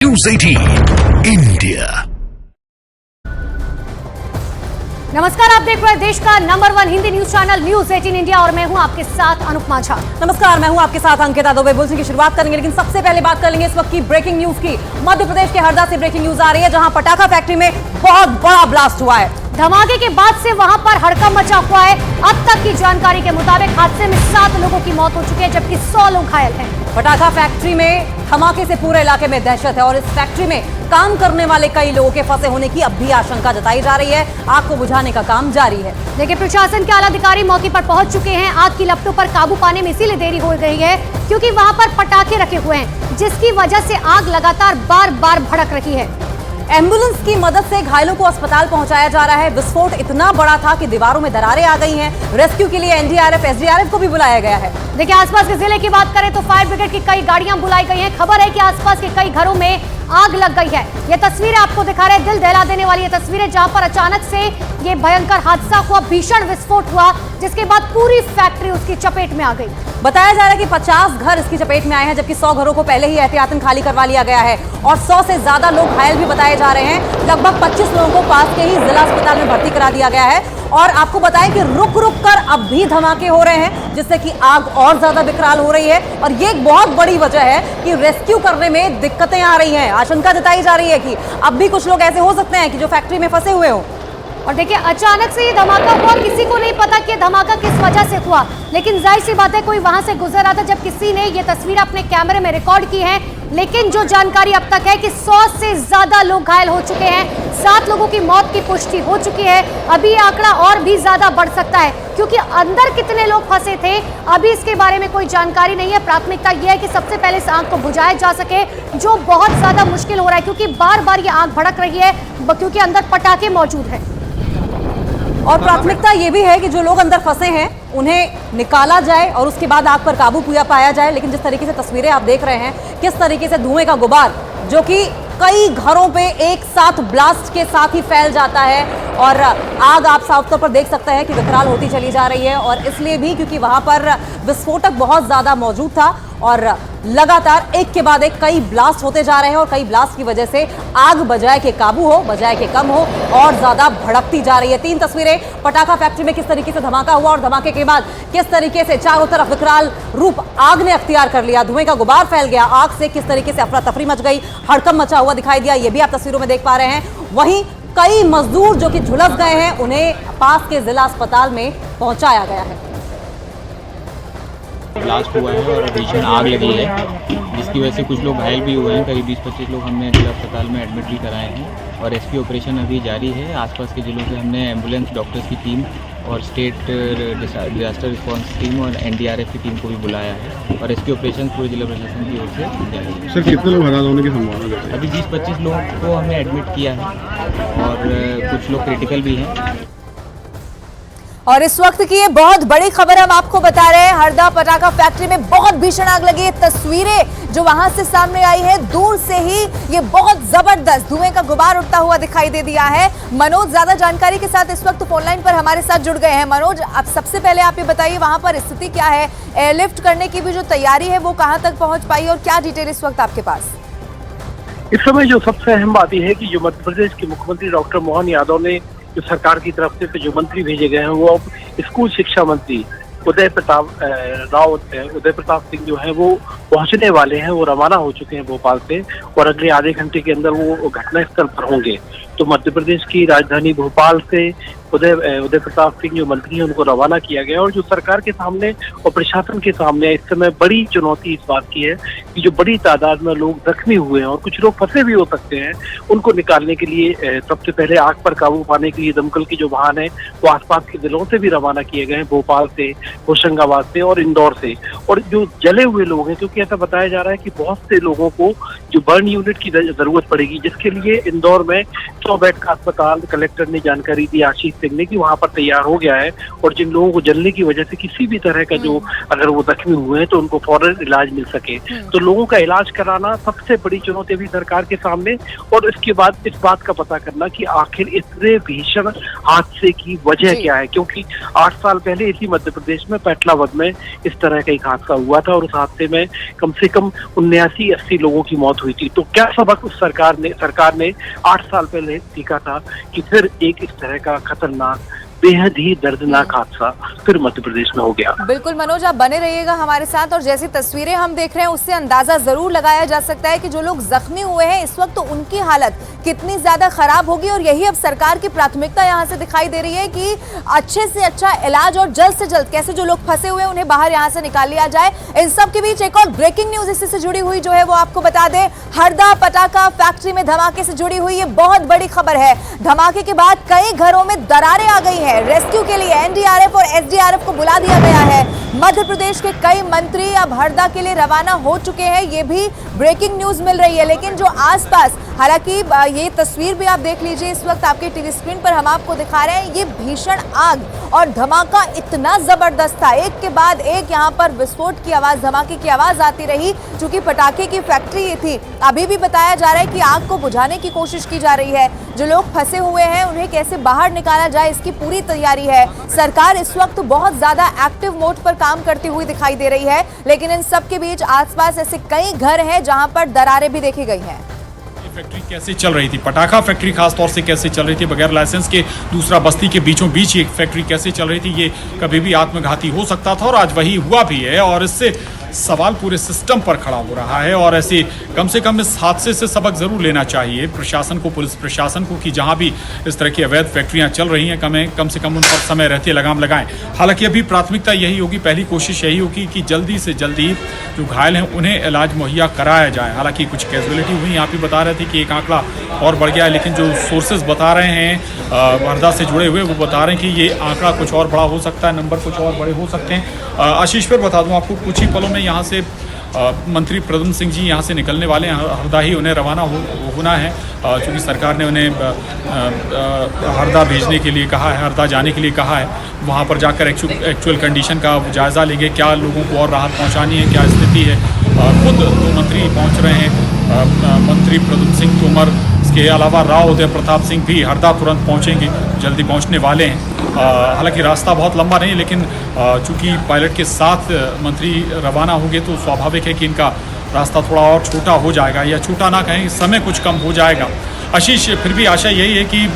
News 18 India. नमस्कार, आप देख रहे हैं देश का number 1 Hindi news channel news 18 India और मैं हूं आपके साथ अनुपमा झा। नमस्कार, मैं हूं आपके साथ अंकिता दुबे। बुलेटिन की शुरुआत करेंगे, लेकिन सबसे पहले बात कर लेंगे इस वक्त की ब्रेकिंग न्यूज की। मध्य प्रदेश के हरदा से ब्रेकिंग न्यूज आ रही है, जहां पटाखा फैक्ट्री में बहुत बड़ा ब्लास्ट हुआ है। धमाके के बाद से वहां पर हड़कंप मचा हुआ है। अब तक की जानकारी के मुताबिक हादसे में 7 लोगों की मौत हो चुकी है, जबकि 100 लोग घायल हैं। पटाखा फैक्ट्री में धमाके से पूरे इलाके में दहशत है और इस फैक्ट्री में काम करने वाले कई लोगों के फंसे होने की अब भी आशंका जताई जा रही है। आग को बुझाने का काम जारी है। देखिए, प्रशासन के आला अधिकारी मौके पर पहुंच चुके हैं। आग की लपटों पर काबू पाने में इसीलिए देरी हो गई है क्योंकि वहां पर पटाखे रखे हुए हैं, जिसकी वजह से आग लगातार बार बार भड़क रही है। एम्बुलेंस की मदद से घायलों को अस्पताल पहुंचाया जा रहा है। विस्फोट इतना बड़ा था कि दीवारों में दरारें आ गई हैं। रेस्क्यू के लिए एनडीआरएफ, एसडीआरएफ को भी बुलाया गया है। देखिए, आसपास के जिले की बात करें तो फायर ब्रिगेड की कई गाड़ियां बुलाई गई हैं। खबर है कि आसपास के कई घरों में आग लग गई है। ये तस्वीरें आपको दिखा रहे हैं, दिल दहला देने वाली ये तस्वीरें, जहां पर अचानक से ये भयंकर हादसा हुआ, भीषण विस्फोट हुआ, जिसके बाद पूरी फैक्ट्री उसकी चपेट में आ गई। बताया जा रहा है कि 50 घर इसकी चपेट में आए हैं, जबकि 100 घरों को पहले ही एहतियातन खाली करवा लिया गया है और 100 से ज्यादा लोग घायल भी बताए जा रहे हैं। लगभग 25 लोगों को पास के ही जिला अस्पताल में भर्ती करा दिया गया है। और आपको बताएं कि रुक रुक कर अब भी धमाके हो रहे हैं, जिससे कि आग और ज्यादा विकराल हो रही है और ये एक बहुत बड़ी वजह है कि रेस्क्यू करने में दिक्कतें आ रही हैं। आशंका जताई जा रही है कि अब भी कुछ लोग ऐसे हो सकते हैं कि जो फैक्ट्री में फंसे हुए हों। और देखिए, अचानक से ये धमाका हुआ, किसी को नहीं पता कि धमाका किस वजह से हुआ, लेकिन जाहिर सी बात है कोई वहां से गुजर रहा था जब किसी ने ये तस्वीर अपने कैमरे में रिकॉर्ड की है। लेकिन जो जानकारी अब तक है कि 100 से ज्यादा लोग घायल हो चुके हैं, 7 लोगों की मौत की पुष्टि हो चुकी है। अभी ये आंकड़ा और भी ज्यादा बढ़ सकता है क्योंकि अंदर कितने लोग फंसे थे अभी इसके बारे में कोई जानकारी नहीं है। प्राथमिकता यह है कि सबसे पहले इस आग को बुझाया जा सके, जो बहुत ज्यादा मुश्किल हो रहा है क्योंकि बार बार ये आग भड़क रही है, क्योंकि अंदर पटाखे मौजूद हैं। और प्राथमिकता ये भी है कि जो लोग अंदर फंसे हैं उन्हें निकाला जाए और उसके बाद आग पर काबू पाया जाए। लेकिन जिस तरीके से तस्वीरें आप देख रहे हैं, किस तरीके से धुएं का गुबार जो कि कई घरों पे एक साथ ब्लास्ट के साथ ही फैल जाता है और आग आप साफ तौर पर देख सकते हैं कि विकराल होती चली जा रही है। और इसलिए भी क्योंकि वहां पर विस्फोटक बहुत ज्यादा मौजूद था और लगातार एक के बाद एक कई ब्लास्ट होते जा रहे हैं और कई ब्लास्ट की वजह से आग बजाय के काबू हो, बजाय के कम हो और ज्यादा भड़कती जा रही है। 3 तस्वीरें पटाखा फैक्ट्री में किस तरीके से धमाका हुआ और धमाके के बाद किस तरीके से चारों तरफ विकराल रूप आग ने अख्तियार कर लिया, धुएं का गुबार फैल गया, आग से किस तरीके से अफरा तफरी मच गई, हड़कंप मचा हुआ दिखाई दिया, ये भी आप तस्वीरों में देख पा रहे हैं। वहीं कई मजदूर जो कि झुलस गए हैं, उन्हें पास के जिला अस्पताल में पहुंचाया गया है। ब्लास्ट हुआ है और भीषण आग लगी है, जिसकी वजह से कुछ लोग घायल भी हुए हैं। करीब 20-25 लोग हमने जिला अस्पताल में एडमिट भी कराए हैं और रेस्क्यू ऑपरेशन अभी जारी है। आसपास के जिलों से हमने एम्बुलेंस, डॉक्टर्स की टीम और स्टेट डिजास्टर रिस्पॉन्स टीम और एनडीआरएफ की टीम को भी बुलाया है और रेस्क्यू ऑपरेशन पूरे जिला प्रशासन की ओर से जारी है। सर, कितने लोग हताहत होने की संभावना है? अभी 20-25 लोगों को हमने एडमिट किया है और कुछ लोग क्रिटिकल भी हैं। और इस वक्त की ये बहुत बड़ी खबर हम आपको बता रहे हैं, हरदा पटाखा फैक्ट्री में बहुत भीषण आग लगी है। तस्वीरें जो वहां से सामने आई है, दूर से ही ये बहुत जबरदस्त धुएं का गुबार उठता हुआ दिखाई दे दिया है। मनोज ज्यादा जानकारी के साथ इस वक्त फोनलाइन पर हमारे साथ जुड़ गए हैं। मनोज, अब सबसे पहले आप ये बताइए वहां पर स्थिति क्या है, एयरलिफ्ट करने की भी जो तैयारी है वो कहां तक पहुंच पाई और क्या डिटेल इस वक्त आपके पास? इस समय जो सबसे अहम बात यह है कि जो मध्य प्रदेश के मुख्यमंत्री डॉक्टर मोहन यादव ने जो सरकार की तरफ से जो मंत्री भेजे गए हैं, वो अब स्कूल शिक्षा मंत्री उदय प्रताप सिंह जो है वो पहुंचने वाले हैं। वो रवाना हो चुके हैं भोपाल से और अगले आधे घंटे के अंदर वो घटनास्थल पर होंगे। तो मध्य प्रदेश की राजधानी भोपाल से उदय प्रताप सिंह जो मंत्री हैं उनको रवाना किया गया। और जो सरकार के सामने और प्रशासन के सामने इस समय बड़ी चुनौती इस बात की है कि जो बड़ी तादाद में लोग जख्मी हुए हैं और कुछ लोग फंसे भी हो सकते हैं, उनको निकालने के लिए सबसे पहले आग पर काबू पाने के लिए दमकल के जो वाहन है वो आसपास के जिलों से भी रवाना किए गए हैं, भोपाल से, होशंगाबाद से और इंदौर से। और जो जले हुए लोग हैं, क्योंकि ऐसा बताया जा रहा है कि बहुत से लोगों को जो बर्न यूनिट की जरूरत पड़ेगी, जिसके लिए इंदौर में 100 बेड का अस्पताल कलेक्टर ने जानकारी दी आशीष सिंह ने कि वहां पर तैयार हो गया है। और जिन लोगों को जलने की वजह से किसी भी तरह का जो अगर वो जख्मी हुए हैं तो उनको फौरन इलाज मिल सके, तो लोगों का इलाज कराना सबसे बड़ी चुनौती अभी सरकार के सामने। और इसके बाद इस बात का पता करना कि आखिर इतने भीषण हादसे की वजह क्या है, क्योंकि 8 साल पहले इसी मध्य प्रदेश प्रदेश में पैटलावद में इस तरह का एक हादसा हुआ था और उस हादसे में कम से कम 79-80 लोगों की मौत हुई थी। तो क्या सबक उस सरकार ने 8 साल पहले सीखा था कि फिर एक इस तरह का खतरनाक बेहद ही दर्दनाक हादसा फिर मध्य प्रदेश में हो गया। बिल्कुल मनोज, आप बने रहिएगा हमारे साथ और जैसी तस्वीरें हम देख रहे हैं उससे अंदाजा जरूर लगाया जा सकता है कि जो लोग जख्मी हुए हैं इस वक्त तो उनकी हालत कितनी ज्यादा खराब होगी। और यही अब सरकार की प्राथमिकता यहाँ से दिखाई दे रही है कि अच्छे से अच्छा इलाज और जल्द से जल्द कैसे जो लोग फंसे हुए हैं उन्हें बाहर यहाँ से निकाल लिया जाए। इन सब के बीच एक और ब्रेकिंग न्यूज इसी से जुड़ी हुई जो है वो आपको बता दें। हरदा पटाखा फैक्ट्री में धमाके से जुड़ी हुई ये बहुत बड़ी खबर है। धमाके के बाद कई घरों में दरारें आ गई हैं। रेस्क्यू के लिए एनडीआरएफ और एसडीआरएफ को बुला दिया गया है। मध्य प्रदेश के कई मंत्री अब हरदा के लिए रवाना हो चुके हैं, ये भी ब्रेकिंग न्यूज मिल रही है। लेकिन जो आसपास, हालांकि ये तस्वीर भी आप देख लीजिए, इस वक्त आपके टीवी स्क्रीन पर हम आपको दिखा रहे हैं। ये भीषण आग और धमाका इतना जबरदस्त था, एक के बाद एक यहाँ पर विस्फोट की आवाज, धमाके की आवाज आती रही। चूंकि पटाखे की फैक्ट्री ये थी, अभी भी बताया जा रहा है कि आग को बुझाने की कोशिश की जा रही है। जो लोग फंसे हुए हैं उन्हें कैसे बाहर निकाला जाए इसकी पूरी तैयारी है। सरकार इस वक्त बहुत ज्यादा एक्टिव मोड पर काम करती हुई दिखाई दे रही है। लेकिन इन सब के बीच आसपास ऐसे कई घर हैं जहां पर दरारें भी देखी गई हैं। फैक्ट्री कैसे चल रही थी, पटाखा फैक्ट्री खास तौर से कैसे चल रही थी बगैर लाइसेंस के, दूसरा बस्ती के बीचों बीच एक फैक्ट्री कैसे चल रही थी, ये कभी भी आत्मघाती हो सकता था और आज वही हुआ भी है। और इससे सवाल पूरे सिस्टम पर खड़ा हो रहा है और ऐसे कम से कम इस हादसे से सबक जरूर लेना चाहिए प्रशासन को, पुलिस प्रशासन को, कि जहां भी इस तरह की अवैध फैक्ट्रियां चल रही हैं कम से कम उन पर समय रहते लगाम लगाएं। हालांकि अभी प्राथमिकता यही होगी, पहली कोशिश यही होगी कि जल्दी से जल्दी जो घायल हैं उन्हें इलाज मुहैया कराया जाए। हालांकि कुछ कैजुअलिटी हुई, यहाँ पे बता रहे थे कि एक आंकड़ा और बढ़ गया है, लेकिन जो सोर्सेज बता रहे हैं हरदा से जुड़े हुए, वो बता रहे हैं कि ये आंकड़ा कुछ और बड़ा हो सकता है, नंबर कुछ और बड़े हो सकते हैं। आशीष पर बता दूं आपको, कुछ ही पलों में यहाँ से मंत्री प्रद्युम्न सिंह जी यहाँ से निकलने वाले हैं। हरदा ही उन्हें रवाना होना है, क्योंकि सरकार ने उन्हें हरदा भेजने के लिए कहा है, हरदा जाने के लिए कहा है। वहाँ पर जाकर एक्चुअल कंडीशन का जायज़ा लेंगे, क्या लोगों को और राहत पहुँचानी है, क्या स्थिति है। खुद 2 मंत्री पहुँच रहे हैं, मंत्री प्रद्युम्न सिंह तोमर, इसके अलावा राव उदय प्रताप सिंह भी हरदा तुरंत पहुँचेंगे, जल्दी पहुँचने वाले हैं। हालांकि रास्ता बहुत लंबा नहीं, लेकिन चूंकि पायलट के साथ मंत्री रवाना होंगे तो स्वाभाविक है कि इनका रास्ता थोड़ा और छोटा हो जाएगा, या छोटा ना कहें, समय कुछ कम हो जाएगा। आशीष, फिर भी आशा यही है कि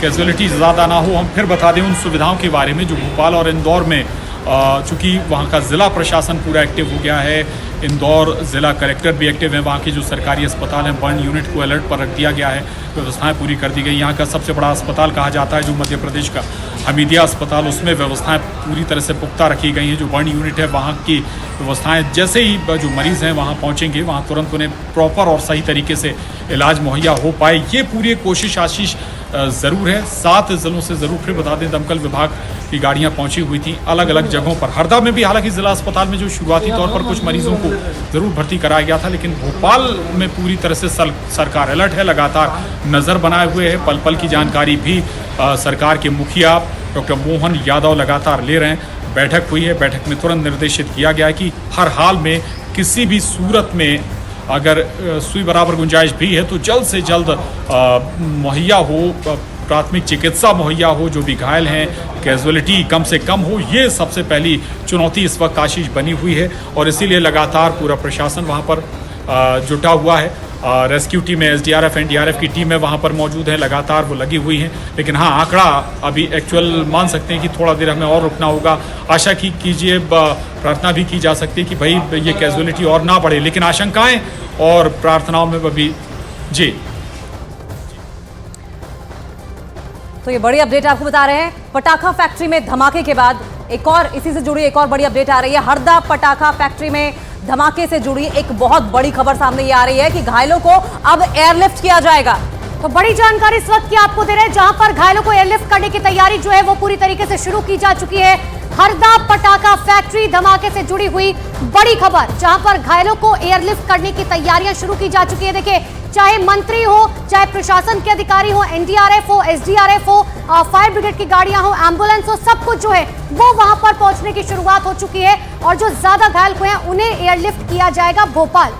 कैजुअलिटी ज़्यादा ना हो। हम फिर बता दें उन सुविधाओं के बारे में जो भोपाल और इंदौर में, चूँकि वहाँ का ज़िला प्रशासन पूरा एक्टिव हो गया है, इंदौर ज़िला कलेक्टर भी एक्टिव है, वहाँ के जो सरकारी अस्पताल हैं बर्न यूनिट को अलर्ट पर रख दिया गया है, व्यवस्थाएं पूरी कर दी गई। यहाँ का सबसे बड़ा अस्पताल कहा जाता है जो मध्य प्रदेश का हमीदिया अस्पताल, उसमें व्यवस्थाएं पूरी तरह से पुख्ता रखी गई हैं। जो बर्न यूनिट है वहाँ की व्यवस्थाएं, जैसे ही जो मरीज़ हैं वहाँ पहुँचेंगे वहाँ तुरंत उन्हें प्रॉपर और सही तरीके से इलाज मुहैया हो पाए, ये पूरी कोशिश आशीष ज़रूर है। 7 जिलों से ज़रूर फिर बता दें दमकल विभाग की गाड़ियां पहुंची हुई थी अलग अलग जगहों पर। हरदा में भी हालांकि जिला अस्पताल में जो शुरुआती तौर पर कुछ मरीजों को ज़रूर भर्ती कराया गया था, लेकिन भोपाल में पूरी तरह से सरकार अलर्ट है, लगातार नज़र बनाए हुए है। पल पल की जानकारी भी सरकार के मुखिया डॉक्टर मोहन यादव लगातार ले रहे हैं। बैठक हुई है, बैठक में तुरंत निर्देशित किया गया है कि हर हाल में किसी भी सूरत में अगर सुई बराबर गुंजाइश भी है तो जल्द से जल्द मुहैया हो, प्राथमिक चिकित्सा मुहैया हो, जो भी घायल हैं कैजुअलिटी कम से कम हो, ये सबसे पहली चुनौती इस वक्त आशीष बनी हुई है। और इसीलिए लगातार पूरा प्रशासन वहाँ पर जुटा हुआ है। रेस्क्यू टीम है, एसडीआरएफ एनडीआरएफ की टीम है वहाँ पर मौजूद है, लगातार वो लगी हुई हैं। लेकिन हाँ, आंकड़ा अभी एक्चुअल मान सकते हैं कि थोड़ा देर हमें और रुकना होगा। आशा कीजिए, प्रार्थना भी की जा सकती है कि भाई ये कैजुअलिटी और ना बढ़े, लेकिन आशंकाएं और प्रार्थनाओं में अभी जी। तो ये बड़ी अपडेट आपको बता रहे हैं। पटाखा फैक्ट्री में धमाके के बाद एक और इसी से जुड़ी एक और बड़ी अपडेट आ रही है। हरदा पटाखा फैक्ट्री में धमाके से जुड़ी एक बहुत बड़ी खबर सामने ये आ रही है कि घायलों को अब एयरलिफ्ट किया जाएगा। तो बड़ी जानकारी इस वक्त की आपको दे रहे हैं, जहां पर घायलों को एयरलिफ्ट करने की तैयारी जो है वो पूरी तरीके से शुरू की जा चुकी है। हरदा पटाखा फैक्ट्री धमाके से जुड़ी हुई बड़ी खबर, जहां पर घायलों को एयरलिफ्ट करने की तैयारियां शुरू की जा चुकी है। देखिए, चाहे मंत्री हो, चाहे प्रशासन के अधिकारी हो, एनडीआरएफ हो, एसडीआरएफ हो, फायर ब्रिगेड की गाड़ियां हो, एम्बुलेंस हो, सब कुछ जो है वो वहां पर पहुंचने की शुरुआत हो चुकी है। और जो ज्यादा घायल हुए हैं उन्हें एयरलिफ्ट किया जाएगा भोपाल।